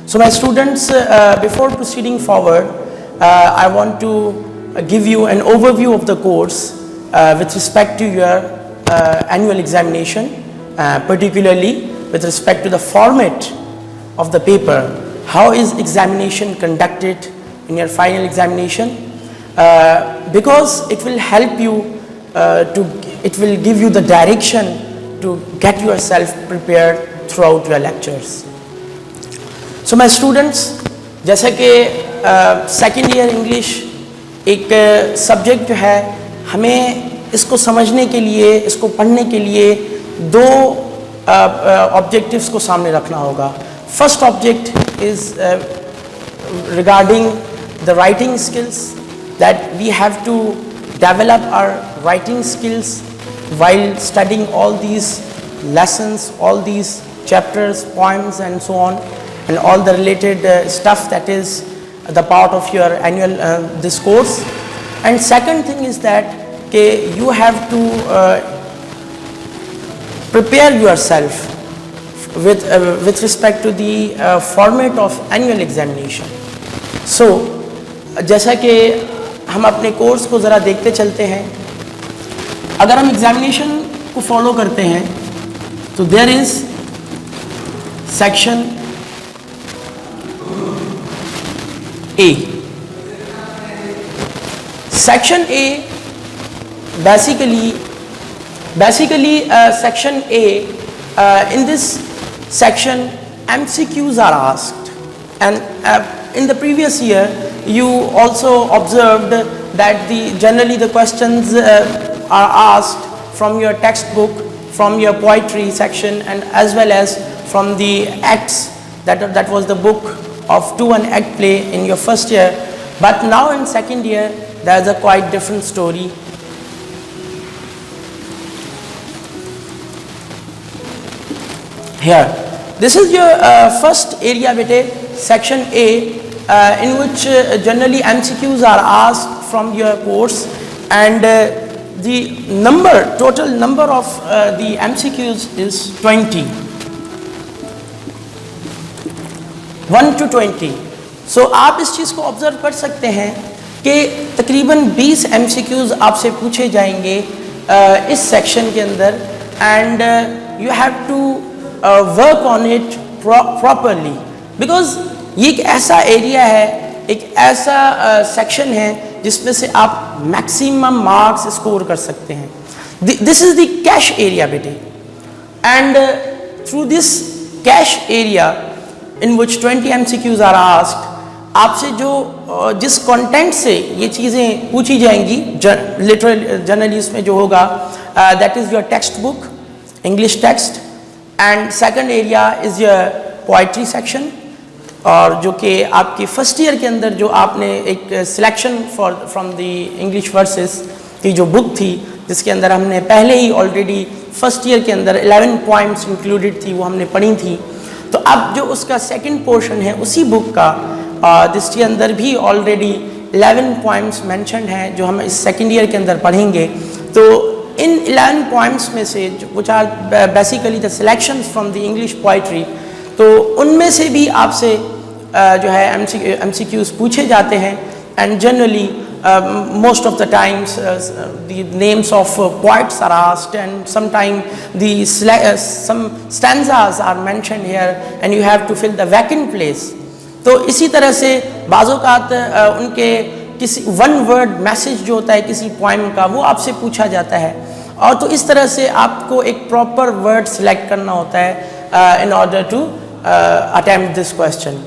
So my students, before proceeding forward, I want to give you an overview of the course with respect to your annual examination, particularly with respect to the format of the paper. How is examination conducted in your final examination? Because it will help you it will give you the direction to get yourself prepared throughout your lectures. So my students, जैसा कि second year English एक subject जो है, हमें इसको समझने के लिए, इसको पढ़ने के लिए दो ऑब्जेक्टिव्स को सामने रखना होगा. First object is regarding the writing skills, that we have to develop our writing skills while studying all these lessons, all these chapters, poems and so on, and all the related stuff that is the part of your annual this course. And second thing is that you have to prepare yourself with respect to the format of annual examination. So जैसा कि हम अपने course को ज़रा देखते चलते हैं, अगर हम एग्जामिनेशन को फॉलो करते हैं तो there is section A. Section A basically section A, in this section MCQs are asked, and in the previous year you also observed that generally the questions are asked from your textbook, from your poetry section, and as well as from the acts. That was the book of 2-1 act play in your first year. But now in second year there is a quite different story. Here, this is your first area bete, section A, in which generally MCQs are asked from your course, and the total number of the MCQs is 20, 1 to 20. So आप इस चीज़ को observe कर सकते हैं कि तकरीबन 20 MCQs आपसे पूछे जाएंगे इस सेक्शन के अंदर, and you have to work on it properly, because ये एक ऐसा एरिया है, एक ऐसा सेक्शन है जिसमें से आप मैक्सिमम मार्क्स स्कोर कर सकते हैं. This is the cash area बेटे, and through this cash area in which 20 MCQs are asked, आपसे जो जिस कंटेंट से ये चीज़ें पूछी जाएंगी लिटरल जनरली इसमें जो होगा, that is your text book, English text, and second area is your poetry section, और जो कि आपके फर्स्ट ईयर के अंदर जो आपने एक selection from the English versus की जो बुक थी, जिसके अंदर हमने पहले ही ऑलरेडी फर्स्ट ईयर के अंदर 11 पोइम्स इंक्लूडेड थी, वो हमने पढ़ी थी. तो अब जो उसका सेकंड पोर्शन है उसी बुक का, जिसके अंदर भी ऑलरेडी 11 पोइम्स मेंशन्ड हैं जो हम इस सेकंड ईयर के अंदर पढ़ेंगे. तो इन 11 पोइम्स में से which are basically the selections from the English poetry, तो उनमें से भी आपसे जो है MCQs पूछे जाते हैं, and generally most of the times the names of poets are asked, and sometimes some stanzas are mentioned here and you have to fill the vacant place. तो इसी तरह से बाज़-औक़ात उनके किसी वन वर्ड मैसेज जो होता है किसी पोइम का, वो आपसे पूछा जाता है, और तो इस तरह से आपको एक प्रॉपर वर्ड सिलेक्ट करना होता है in order to attempt this question.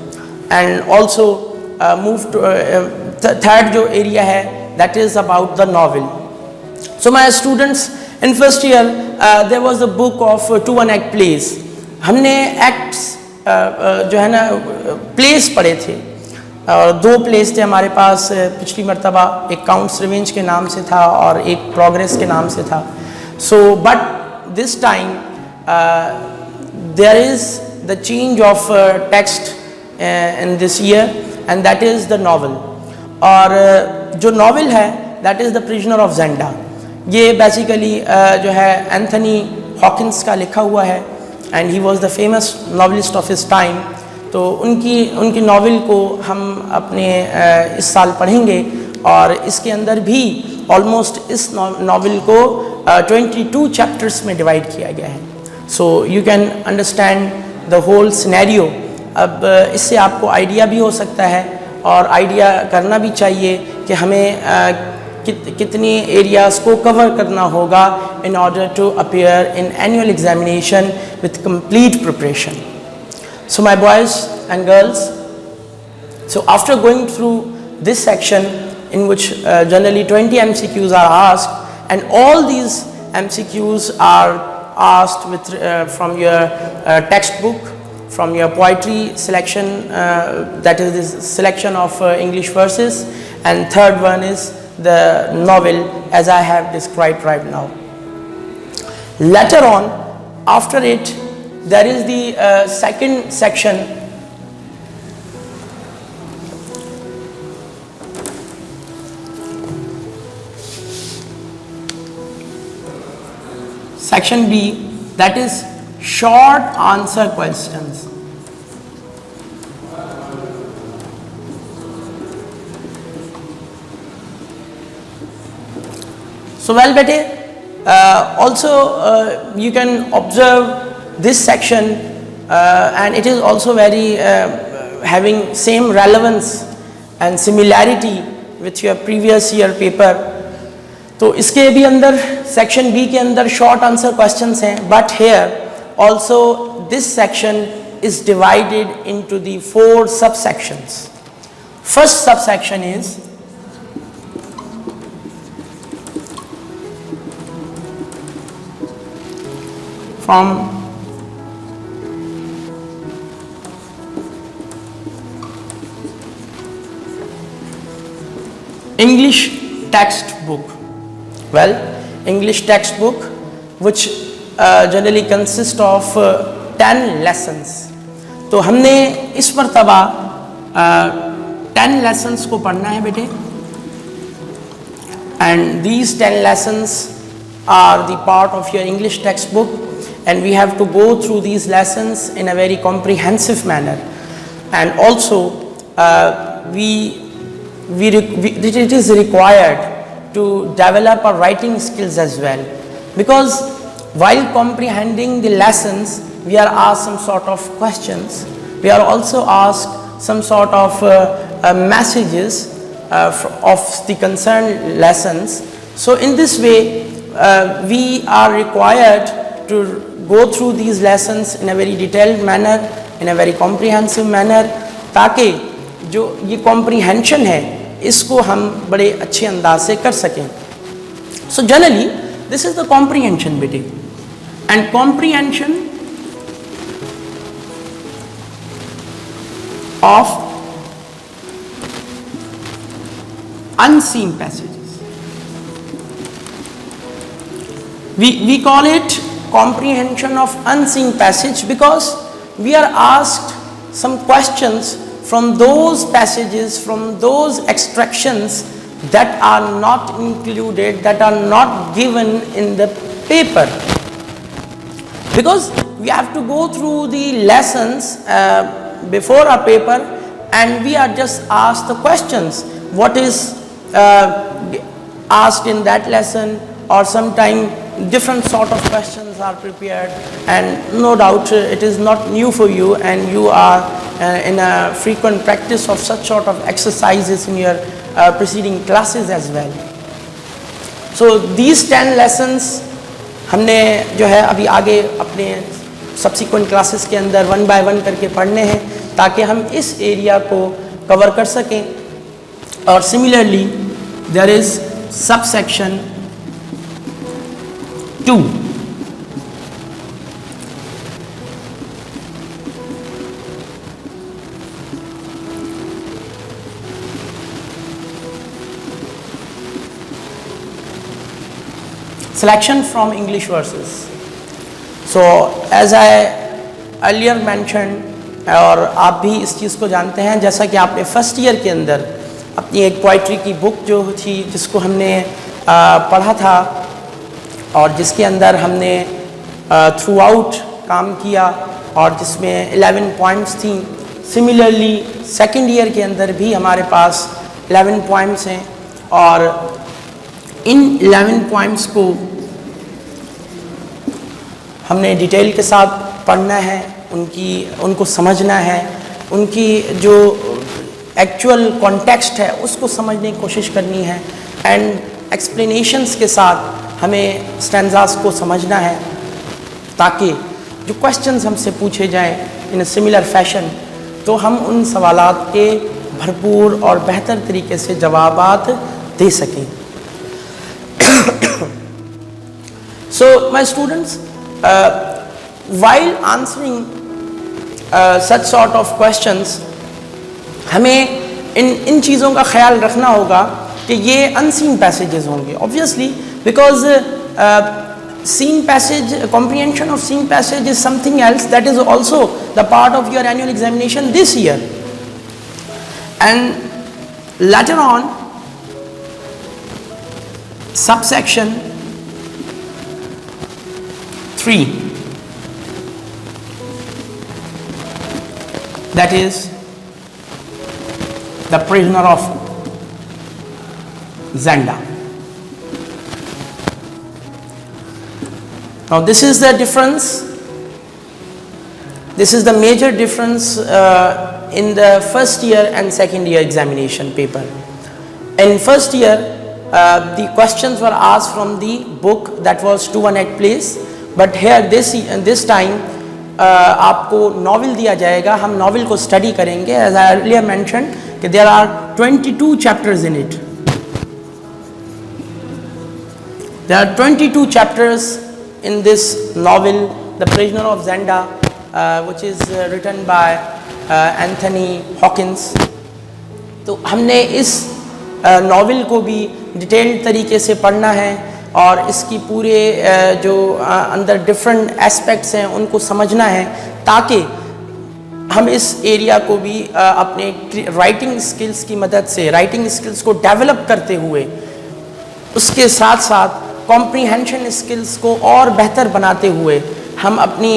And also move to third जो area है, that is about the novel. So my students, in first year there was a book of 2-1 act plays. हमने acts जो है ना place पढ़े थे, और 2 place थे हमारे पास पिछली मरतबा, एक काउंट्स रिवेंज के नाम से था और एक प्रोग्रेस के नाम से था. So but this time there is the change of text in this year, and that is the novel. और जो नॉवल है that is the prisoner of Zenda. ये बेसिकली जो है एंथनी हॉकिंस का लिखा हुआ है, and he was the famous novelist of his time. तो उनकी नावल को हम अपने इस साल पढ़ेंगे और इसके अंदर भी ऑलमोस्ट इस नावल को 22 चैप्टर्स में डिवाइड किया गया है। So you can understand the whole scenario. अब इससे आपको आइडिया भी हो सकता है और आइडिया करना भी चाहिए कि हमें कितनी एरियाज को कवर करना होगा in order to appear in annual examination with complete preparation. So my boys and girls, so after going through this section in which generally 20 MCQs are asked, and all these MCQs are asked with from your textbook, from your poetry selection, that is this selection of English verses, and third one is the novel as I have described right now. Later on, after it, there is the second section Section B, that is short answer questions. So well bete, also you can observe this section and it is also very having same relevance and similarity with your previous year paper. तो इसके भी अंदर section B के अंदर short answer questions हैं, but here also this section is divided into the 4 सब sections. First sub section is from English textbook. Well, English textbook which generally consists of 10 lessons. तो हमने इस मर्तबा 10 lessons को पढ़ना है बेटे, and these 10 lessons are the part of your English textbook. And we have to go through these lessons in a very comprehensive manner, and also it is required to develop our writing skills as well, because while comprehending the lessons we are asked some sort of questions, we are also asked some sort of messages of the concerned lessons. So in this way we are required to go through these lessons in a very detailed manner, in a very comprehensive manner, ताकि जो ये comprehension है इसको हम बड़े अच्छे अंदाज से कर सकें. So generally this is the comprehension बेटे, and comprehension of unseen passages. We call it comprehension of unseen passage because we are asked some questions from those passages, from those extractions that are not included, that are not given in the paper, because we have to go through the lessons before our paper, and we are just asked the questions what is asked in that lesson, or sometime different sort of questions are prepared, and no doubt it is not new for you, and you are in a frequent practice of such sort of exercises in your preceding classes as well. So these 10 lessons हमने जो है अभी आगे अपने subsequent classes के अंदर 1 by 1 करके पढ़ने हैं, ताकि हम इस एरिया को कवर कर सकें. और similarly there is subsection 2. Selection from English verses. So as I earlier mentioned, और आप भी इस चीज़ को जानते हैं, जैसा कि आपने फर्स्ट ईयर के अंदर अपनी एक पोइट्री की बुक जो थी जिसको हमने पढ़ा था और जिसके अंदर हमने थ्रू आउट काम किया और जिसमें 11 पॉइंट्स थी, सिमिलरली सेकेंड ईयर के अंदर भी हमारे पास 11 पॉइंट्स हैं और इन 11 पॉइंट्स को हमने डिटेल के साथ पढ़ना है, उनको समझना है, उनकी जो एक्चुअल कॉन्टेक्स्ट है उसको समझने की कोशिश करनी है एंड एक्सप्लेनेशंस के साथ हमें स्टैंजास को समझना है ताकि जो क्वेश्चंस हमसे पूछे जाएं इन सिमिलर फैशन तो हम उन सवालात के भरपूर और बेहतर तरीके से जवाबात दे सकें। So my students, while answering such sort of questions, हमें इन चीज़ों का ख्याल रखना होगा कि ये अनसीन पैसेजेस होंगे obviously because seen passage, comprehension of seen passage is something else that is also the part of your annual examination this year, and later on subsection 3, that is the prisoner of Zenda. Now this is the difference, this is the major difference in the first year and second year examination paper. In first year the questions were asked from the book that was 218 place, but here this time आपको novel दिया जाएगा, हम novel को study करेंगे as I earlier mentioned कि there are 22 chapters in it. There are 22 chapters in this novel, The Prisoner of Zenda, which is written by Anthony Hawkins. तो हमने इस नॉवेल को भी डिटेल्ड तरीके से पढ़ना है और इसकी पूरे जो अंदर डिफरेंट एस्पेक्ट्स हैं उनको समझना है ताकि हम इस एरिया को भी अपने राइटिंग स्किल्स की मदद से राइटिंग स्किल्स को डेवलप करते हुए उसके साथ साथ कॉम्प्रीहेंशन स्किल्स को और बेहतर बनाते हुए हम अपनी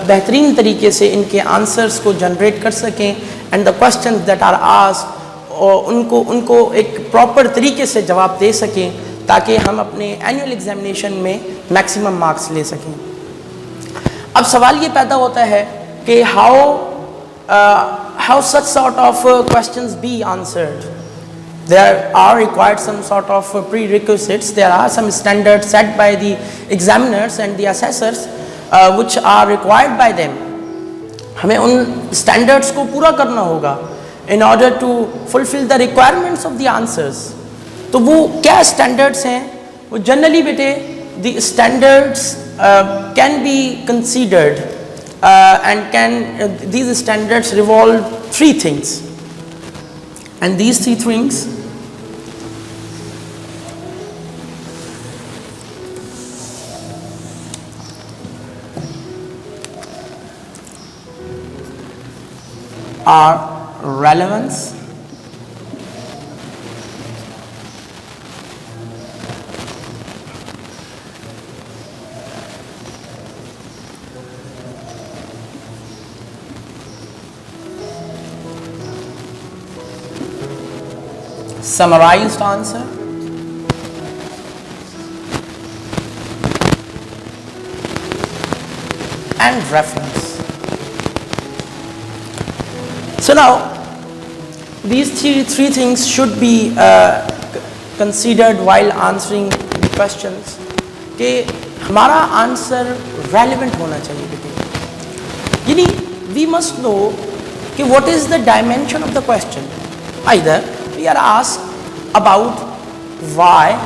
बेहतरीन तरीके से इनके आंसर्स को जनरेट कर सकें and the questions that are asked और उनको एक प्रॉपर तरीके से जवाब दे सकें ताकि हम अपने एनुअल एग्जामिनेशन में मैक्सिमम मार्क्स ले सकें। अब सवाल ये पैदा होता है कि how such sort of questions be answered. There are required some sort of prerequisites. There are some standards set by the examiners and the assessors which are required by them. हमें उन standards को पूरा करना होगा in order to fulfill the requirements of the answers. तो वो क्या standards हैं? वो generally बेटे the standards can be considered and these standards revolve three things. And these three things are relevance, summarized answer, and reference. So now these three things should be considered while answering the questions कि हमारा answer relevant होना चाहिए बेटे, यानी we must know कि what is the dimension of the question. Either we are asked about why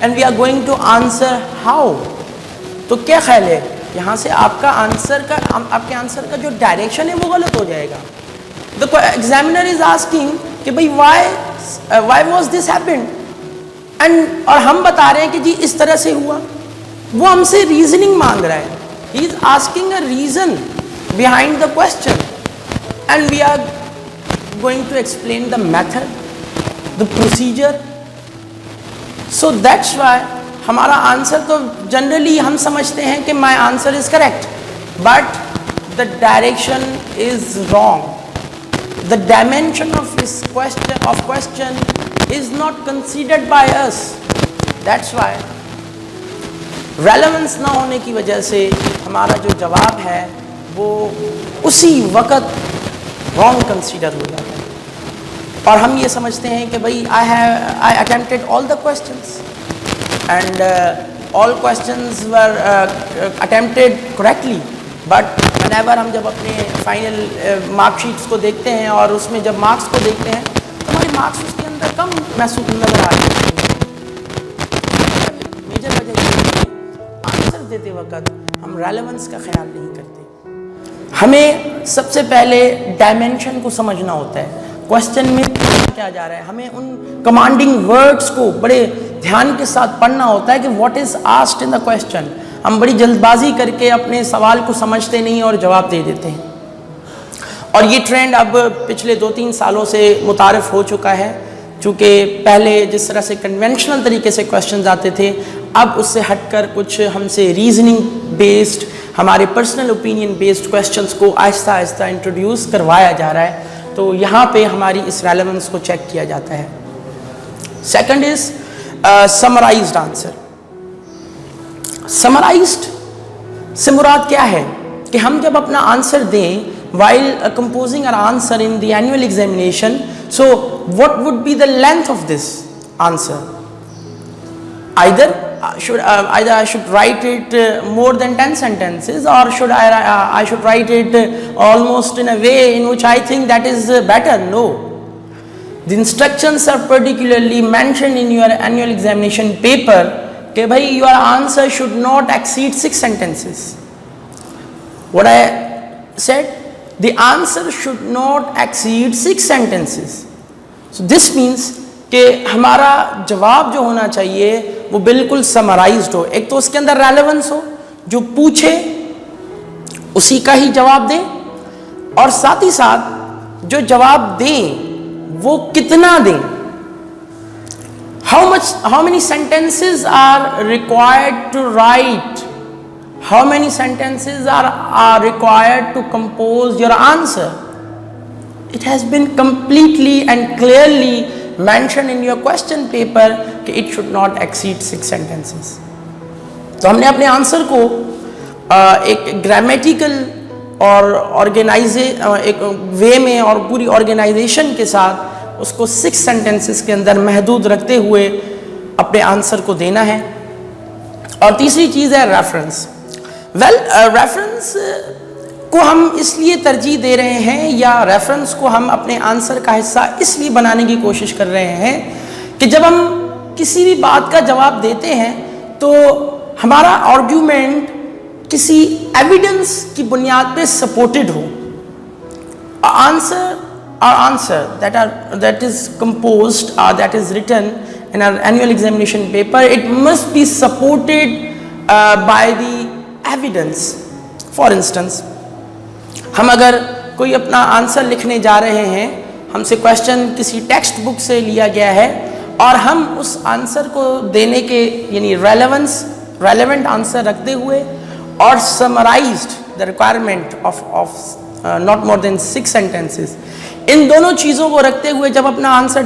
and we are going to answer how. तो क्या ख्याल है यहाँ से आपके आंसर का जो डायरेक्शन है वो गलत हो जाएगा। The examiner is asking कि भाई why was this happened and और हम बता रहे हैं कि जी इस तरह से हुआ, वो हमसे रीजनिंग मांग रहा है। He is asking a reason behind the question and we are going to explain the method, the procedure. So that's why हमारा आंसर तो जनरली हम समझते हैं कि my answer is correct but the direction is wrong. the dimension of this question is not considered by us. That's why relevance ना होने की वजह से हमारा जो जवाब है वो उसी वक्त wrong consider हो जाता है, और हम ये समझते हैं कि भाई I attempted all the questions and all questions were attempted correctly, but whenever हम जब अपने फाइनल मार्कशीट्स को देखते हैं और उसमें जब मार्क्स को देखते हैं तो हमारे मार्क्स उसके अंदर कम महसूस नजर आ रहे हैं। मेजर वजह ये है आंसर देते वक्त हम रेलेवेंस का ख्याल नहीं करते। हमें सबसे पहले डायमेंशन को समझना होता है, क्वेश्चन में क्या जा रहा है। हमें उन कमांडिंग वर्ड्स को बड़े ध्यान के साथ पढ़ना होता है कि what is asked in the question. हम बड़ी जल्दबाजी करके अपने सवाल को समझते नहीं और जवाब दे देते हैं, और ये ट्रेंड अब पिछले 2-3 सालों से मुतारिफ हो चुका है। चूँकि पहले जिस तरह से कन्वेंशनल तरीके से क्वेश्चंस आते थे, अब उससे हटकर कुछ हमसे रीजनिंग बेस्ड, हमारे पर्सनल ओपिनियन बेस्ड क्वेश्चंस को आहिस्ता आहिस्ता इंट्रोड्यूस करवाया जा रहा है। तो यहाँ पे हमारी इस रेलेवेंस को चेक किया जाता है। Second is summarised answer. Summarised से मुराद क्या है कि हम जब अपना आंसर दें while composing our answer in the annual examination, so what would be the length of this answer? Either I should write it more than 10 sentences, or should I should write it almost in a way in which I think that is better. No, the instructions are particularly mentioned in your annual examination paper कि भाई your answer should not exceed 6 sentences. What I said, the answer should not exceed 6 sentences. So this means कि हमारा जवाब जो होना चाहिए वो बिल्कुल समराइज्ड हो। एक तो उसके अंदर रेलेवेंस हो, जो पूछे उसी का ही जवाब दें, और साथ ही साथ जो जवाब दें वो कितना दें। How many sentences are required to write? How many sentences are required to compose your answer? It has been completely and clearly mentioned in your question paper कि it should not exceed 6 sentences. तो हमने अपने answer को एक grammatical और एक वे में और पूरी ऑर्गेनाइजेशन के साथ उसको 6 सेंटेंसेस के अंदर महदूद रखते हुए अपने आंसर को देना है। और तीसरी चीज़ है रेफरेंस। रेफरेंस को हम इसलिए तरजीह दे रहे हैं, या रेफरेंस को हम अपने आंसर का हिस्सा इसलिए बनाने की कोशिश कर रहे हैं कि जब हम किसी भी बात का जवाब देते हैं तो हमारा आर्ग्यूमेंट किसी एविडेंस की बुनियाद पे सपोर्टेड हो। answer that is composed or that is written in our annual examination paper, it must be supported by the evidence. For instance, हम अगर कोई अपना आंसर लिखने जा रहे हैं, हमसे क्वेश्चन किसी टेक्स्ट बुक से लिया गया है और हम उस आंसर को देने के यानी रेलेवेंट आंसर रखते हुए और summarised the requirement of not more than 6 sentences, इन दोनों चीज़ों को रखते हुए जब अपना आंसर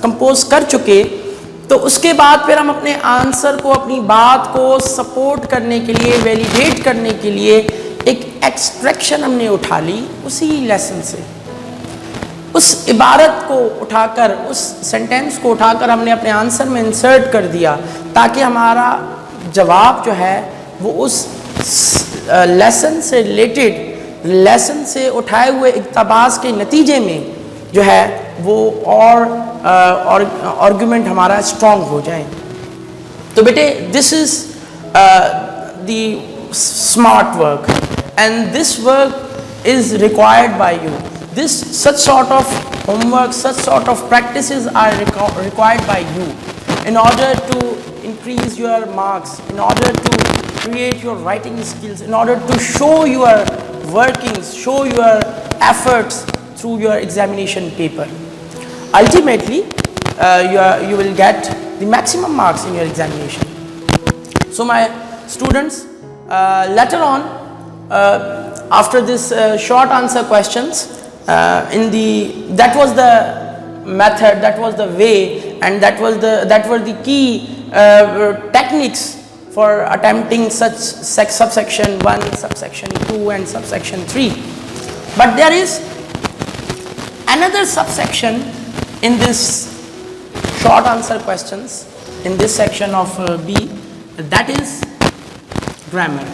कंपोज कर चुके तो उसके बाद फिर हम अपने आंसर को, अपनी बात को सपोर्ट करने के लिए, वैलिडेट करने के लिए एक एक्सट्रैक्शन हमने उठा ली उसी लेसन से। उस इबारत को उठाकर, उस सेंटेंस को उठाकर हमने अपने आंसर में इंसर्ट कर दिया ताकि हमारा जवाब जो है वो उस लेसन से रिलेटेड, लेसन से उठाए हुए इक़्तिबास के नतीजे में जो है वो और आर्गुमेंट हमारा स्ट्रॉन्ग हो जाए। तो बेटे, this is the smart work and this work is required by you. This such sort of homework, such sort of practices are required by you in order to increase your marks, in order to create your writing skills, in order to show your workings, show your efforts through your examination paper. Ultimately, you will get the maximum marks in your examination. So my students, later on, after this short answer questions, that was the method, that was the way, and that were the key techniques for attempting such subsection 1, subsection 2 and subsection 3. But there is another subsection in this short answer questions in this section of B, that is grammar.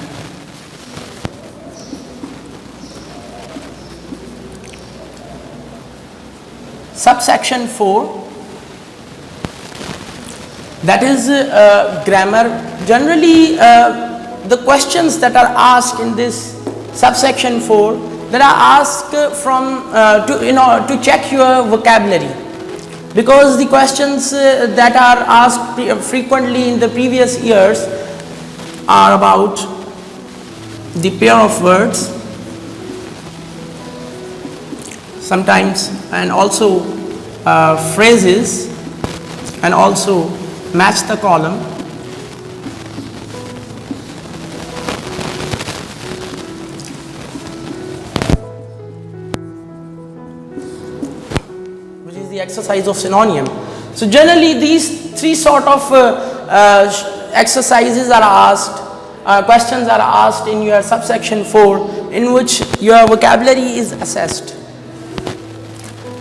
Subsection 4, that is grammar. Generally the questions that are asked in this subsection 4, that are asked from to check your vocabulary, because the questions that are asked frequently in the previous years are about the pair of words sometimes, and also phrases, and also match the column. Which is the exercise of synonym. So generally these three sort of exercises are asked, questions are asked in your subsection 4, in which your vocabulary is assessed.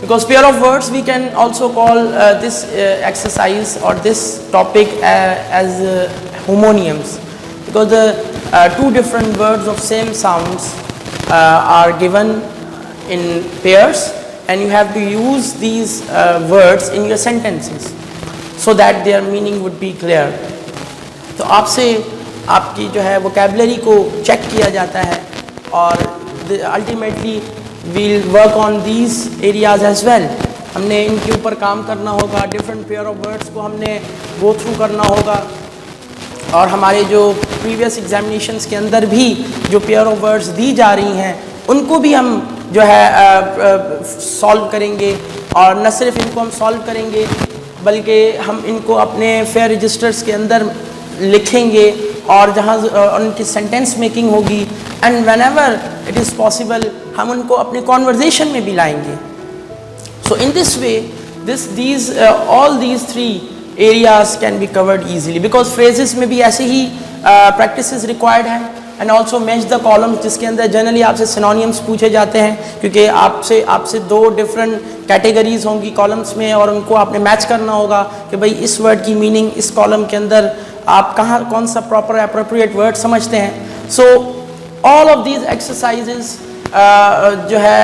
Because pair of words, we can also call this exercise or this topic as homonyms, because the two different words of same sounds are given in pairs, and you have to use these words in your sentences so that their meaning would be clear. तो आपसे आपकी जो है vocabulary को check किया जाता है, और ultimately we'll work on these areas as well. हमने इनके ऊपर काम करना होगा, different pair of words को हमने go through करना होगा, और हमारे जो previous examinations के अंदर भी जो pair of words दी जा रही हैं उनको भी हम जो है solve करेंगे, और न सिर्फ इनको हम solve करेंगे बल्कि हम इनको अपने fair registers के अंदर लिखेंगे, और जहाँ उनकी सेंटेंस मेकिंग होगी, and whenever it is possible हम उनको अपने कॉन्वर्जेशन में भी लाएंगे. So in this way, all these three areas can be covered easily, because phrases में भी ऐसे ही practices required हैं, and also match the columns, जिसके अंदर generally आपसे synonyms पूछे जाते हैं, क्योंकि आपसे दो different categories होंगी columns में, और उनको आपने match करना होगा कि भाई इस word की meaning इस column के अंदर आप कौन सा proper appropriate word समझते हैं. So all of these exercises जो है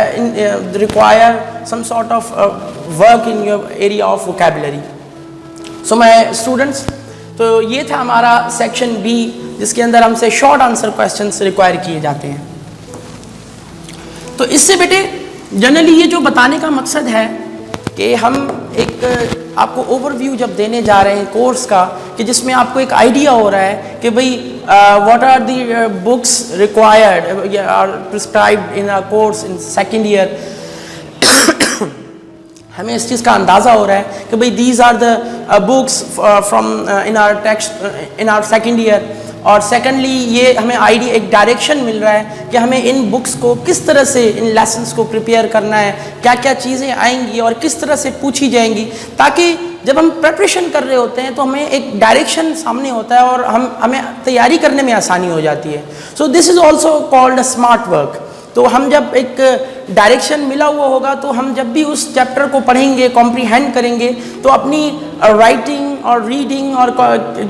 require some sort of work in your area of vocabulary. So my students, तो ये था हमारा सेक्शन बी, जिसके अंदर हमसे शॉर्ट आंसर क्वेश्चंस रिक्वायर किए जाते हैं. तो इससे बेटे जनरली ये जो बताने का मकसद है कि हम एक आपको ओवरव्यू जब देने जा रहे हैं कोर्स का, कि जिसमें आपको एक आइडिया हो रहा है कि भाई what are the books required are prescribed in a course in second year. हमें इस चीज़ का अंदाज़ा हो रहा है कि भाई these are the books from in our text in our second year. और सेकेंडली ये हमें आइडिया, एक डायरेक्शन मिल रहा है कि हमें इन बुक्स को किस तरह से, इन लेसन्स को प्रिपेयर करना है, क्या क्या चीज़ें आएंगी और किस तरह से पूछी जाएंगी, ताकि जब हम प्रिपरेशन कर रहे होते हैं तो हमें एक डायरेक्शन सामने होता है और हमें तैयारी करने में आसानी हो जाती है. So this is also called a smart work. तो हम जब एक डायरेक्शन मिला हुआ होगा तो हम जब भी उस चैप्टर को पढ़ेंगे, कॉम्प्रीहेंड करेंगे, तो अपनी राइटिंग और रीडिंग और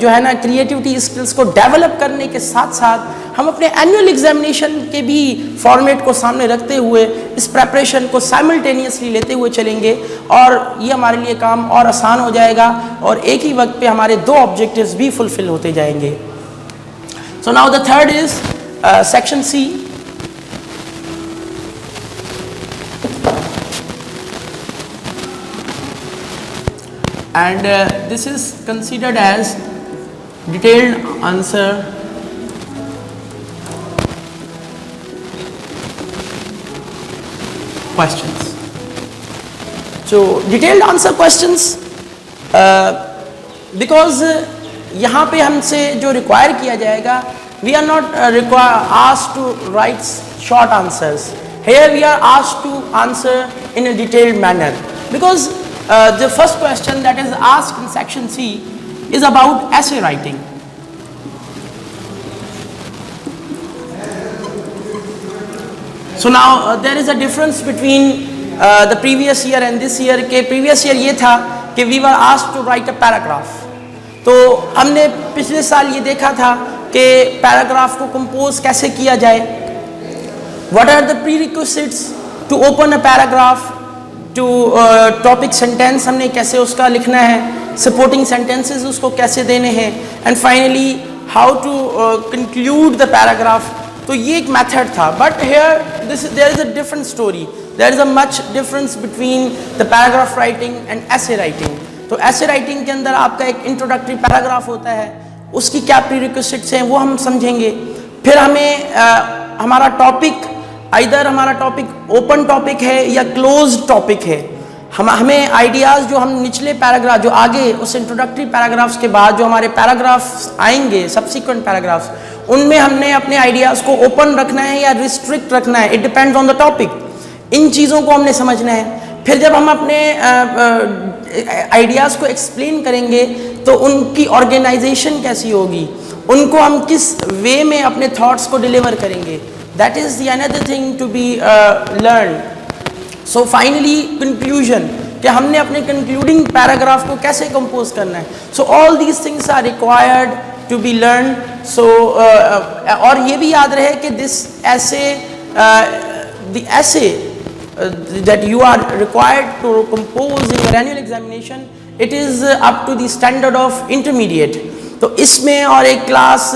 जो है ना क्रिएटिविटी स्किल्स को डेवलप करने के साथ साथ हम अपने एनुअल एग्जामिनेशन के भी फॉर्मेट को सामने रखते हुए इस प्रेपरेशन को साइमल्टेनियसली लेते हुए चलेंगे, और ये हमारे लिए काम और आसान हो जाएगा, और एक ही वक्त पे हमारे दो ऑब्जेक्टिव्स भी फुलफिल होते जाएंगे. So now the third is section C. And this is considered as detailed answer questions. So detailed answer questions because यहाँ पे हमसे जो require किया जाएगा, we are not asked to write short answers. Here we are asked to answer in a detailed manner because the first question that is asked in section C is about essay writing. So now there is a difference between the previous year and this year. के previous year ये था कि we were asked to write a paragraph. तो हमने पिछले साल ये देखा था कि पैराग्राफ को कंपोज कैसे किया जाए, what are the prerequisites to open a paragraph, to topic sentence हमने कैसे उसका लिखना है, supporting sentences उसको कैसे देने हैं, and finally how to conclude the paragraph. तो ये एक मेथड था, but here there is a different story. There is a much difference between the paragraph writing and essay writing. तो essay writing के अंदर आपका एक introductory paragraph होता है, उसकी क्या prerequisites हैं वो हम समझेंगे. फिर हमें हमारा टॉपिक आइदर हमारा टॉपिक ओपन टॉपिक है या क्लोज टॉपिक है. हमें आइडियाज़ जो हम निचले पैराग्राफ जो आगे उस इंट्रोडक्टरी पैराग्राफ्स के बाद जो हमारे पैराग्राफ्स आएंगे सब्सिक्वेंट पैराग्राफ्स, उनमें हमने अपने आइडियाज़ को ओपन रखना है या रिस्ट्रिक्ट रखना है. It depends on the topic. इन चीज़ों को हमने समझना है. फिर जब हम अपने आइडियाज़ को एक्सप्लेन करेंगे तो उनकी ऑर्गेनाइजेशन कैसी होगी, उनको हम किस वे में अपने थॉट्स को डिलीवर करेंगे. That is the another thing to be learn. So finally conclusion कि हमने अपने कंक्लूडिंग पैराग्राफ को कैसे कंपोज करना है. So all these things are required to be learn. So और ये भी याद रहे कि दिस ऐसे द ऐसे that you are required to compose in your annual examination, it is up to the standard of intermediate. तो इसमें और एक क्लास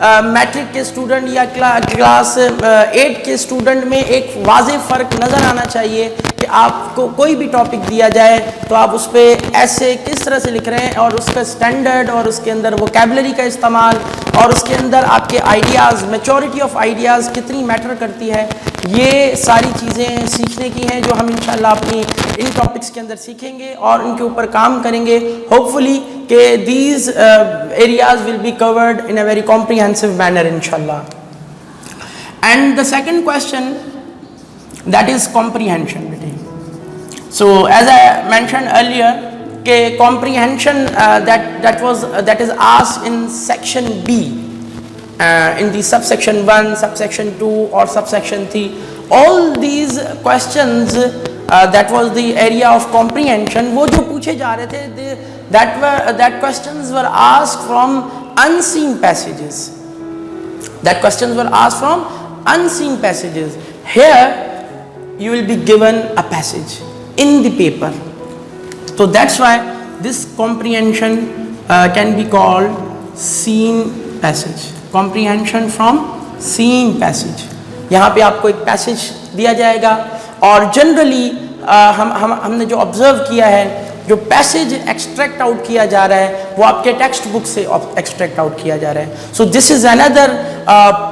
मैट्रिक के स्टूडेंट या क्लास 8 के स्टूडेंट में एक वाज़ेह फ़र्क नज़र आना चाहिए कि आपको कोई भी टॉपिक दिया जाए तो आप उस पर ऐसे किस तरह से लिख रहे हैं और उसका स्टैंडर्ड और उसके अंदर वोकैबुलरी का इस्तेमाल और उसके अंदर आपके आइडियाज़, मैच्योरिटी ऑफ आइडियाज़ कितनी मैटर करती है. ये सारी चीज़ें सीखने की हैं जो हम इंशाल्लाह अपनी इन टॉपिक्स के अंदर सीखेंगे और इनके ऊपर काम करेंगे. होपफुली कि these areas will be covered in a very comprehensive manner inshallah. And the second question, that is comprehension. So as I mentioned earlier कि comprehension that is asked in section B, in the subsection 1, subsection 2 or subsection 3, all these questions that was the area of comprehension. वो जो पूछे जा रहे थे that questions were asked from unseen passages. That questions were asked from unseen passages. Here you will be given a passage in the paper. So that's why this comprehension can be called seen passage. Comprehension from seen passage. यहाँ पे आपको एक passage दिया जाएगा और generally हमने जो observe किया है, जो पैसेज एक्सट्रैक्ट आउट किया जा रहा है वो आपके टेक्स्ट बुक से एक्सट्रैक्ट आउट किया जा रहा है. So this is another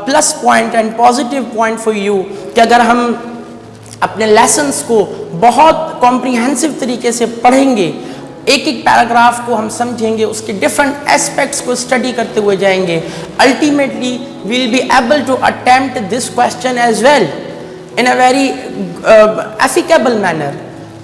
plus point and positive point for you कि अगर हम अपने लेसन्स को बहुत कॉम्प्रिहेंसिव तरीके से पढ़ेंगे, एक एक पैराग्राफ को हम समझेंगे, उसके डिफरेंट एस्पेक्ट्स को स्टडी करते हुए जाएंगे, ultimately we will be able to attempt this question as well in a very efficacious manner.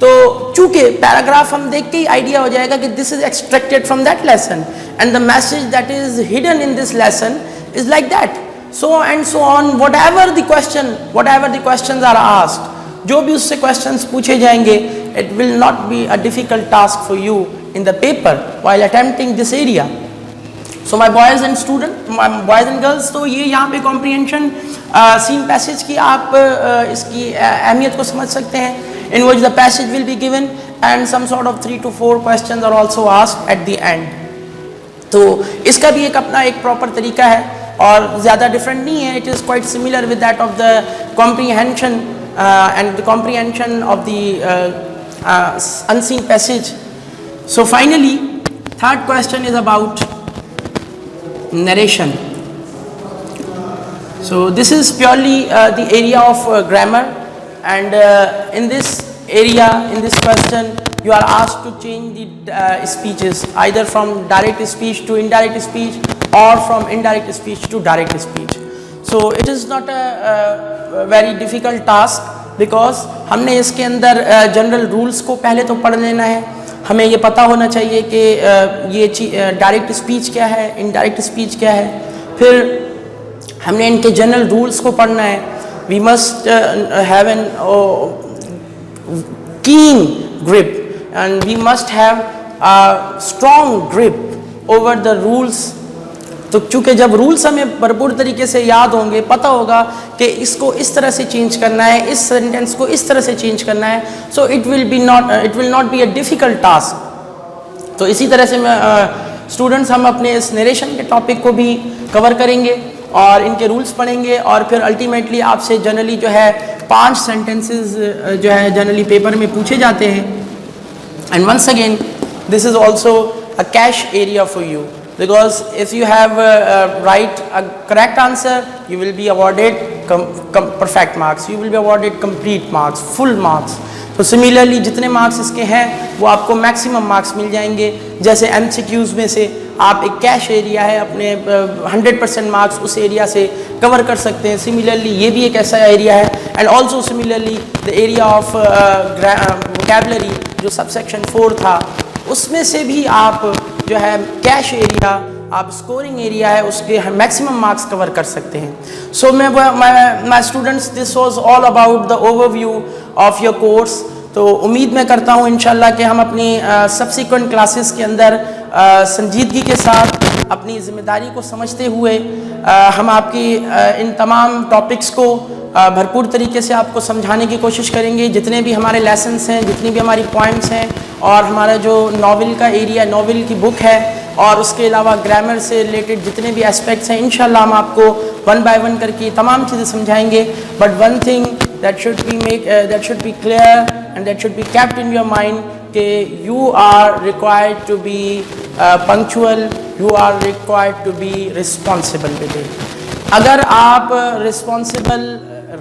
तो चूँकि पैराग्राफ हम देख के ही आइडिया हो जाएगा कि this is extracted from that lesson and the message that is hidden in this lesson is like that, so and so on. Whatever the question are asked, जो भी उससे क्वेश्चंस पूछे जाएंगे, it will not be a difficult task for you in the paper while attempting this area. So my boys and girls, तो ये यहाँ पे comprehension seen passage की आप इसकी अहमियत को समझ सकते हैं, in which the passage will be given and some sort of 3 to 4 questions are also asked at the end. तो इसका भी एक अपना एक proper तरीका है और ज़्यादा different नहीं है. It is quite similar with that of the comprehension and the comprehension of the unseen passage. So finally, third question is about narration. So this is purely the area of grammar, and in this area, in this question, you are asked to change the speeches either from direct speech to indirect speech or from indirect speech to direct speech. So it is not a very difficult task, because हमने इसके अंदर general rules को पहले तो पढ़ लेना है। हमें ये पता होना चाहिए कि ये डायरेक्ट स्पीच क्या है, इनडायरेक्ट स्पीच क्या है। फिर हमने इनके जनरल रूल्स को पढ़ना है। वी मस्ट हैव एन कीन grip and we must have a strong grip over the rules। तो चूँकि जब रूल्स हमें भरपूर तरीके से याद होंगे, पता होगा कि इसको इस तरह से चेंज करना है, इस सेंटेंस को इस तरह से चेंज करना है, so it will not be a difficult task. तो इसी तरह से स्टूडेंट्स हम अपने इस नरेशन के टॉपिक को भी कवर करेंगे और इनके रूल्स पढ़ेंगे, और फिर अल्टीमेटली आपसे जनरली जो है 5 सेंटेंसेस जो है जनरली पेपर में पूछे जाते हैं। And once again, this is also a cash area for you, because if you have write a correct answer, you will be awarded perfect marks, you will be awarded complete marks, full marks। तो similarly जितने marks इसके हैं वो आपको maximum marks मिल जाएंगे। जैसे MCQs में से आप एक कैश एरिया है, अपने 100% मार्क्स उस एरिया से कवर कर सकते हैं। सिमिलरली ये भी एक ऐसा एरिया है, and also similarly the area of vocabulary जो सबसेक्शन 4 था, उसमें से भी आप जो है कैश एरिया, आप स्कोरिंग एरिया है, उसके मैक्सिमम मार्क्स कवर कर सकते हैं। So my students, this was all about the overview of your course. तो उम्मीद मैं करता हूँ इंशाल्लाह कि हम अपनी सब्सिक्वेंट क्लासेस के अंदर संजीदगी के साथ अपनी ज़िम्मेदारी को समझते हुए हम आपकी इन तमाम टॉपिक्स को भरपूर तरीके से आपको समझाने की कोशिश करेंगे। जितने भी हमारे लेसन्स हैं, जितनी भी हमारी पॉइंट्स हैं, और हमारा जो नावल का एरिया, नावल की बुक है, और उसके अलावा ग्रामर से रिलेटेड जितने भी एस्पेक्ट्स हैं, इंशाल्लाह हम आपको 1 बाय 1 करके तमाम चीज़ें समझाएंगे। But one thing that should be clear and that should be kept in your mind कि you are required to be punctual, you are required to be responsible with it। अगर आप रिस्पॉन्सिबल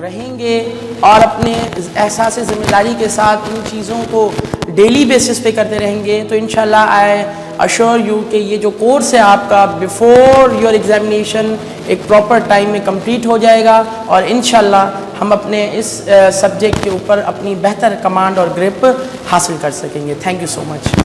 रहेंगे और अपने एहसास ज़िम्मेदारी के साथ इन चीज़ों को डेली बेसिस पे करते रहेंगे, तो इंशाल्लाह आई अश्योर यू कि ये जो कोर्स है आपका बिफोर योर एग्जामिनेशन एक प्रॉपर टाइम में कंप्लीट हो जाएगा, और इंशाल्लाह हम अपने इस सब्जेक्ट के ऊपर अपनी बेहतर कमांड और ग्रिप हासिल कर सकेंगे। Thank you so much.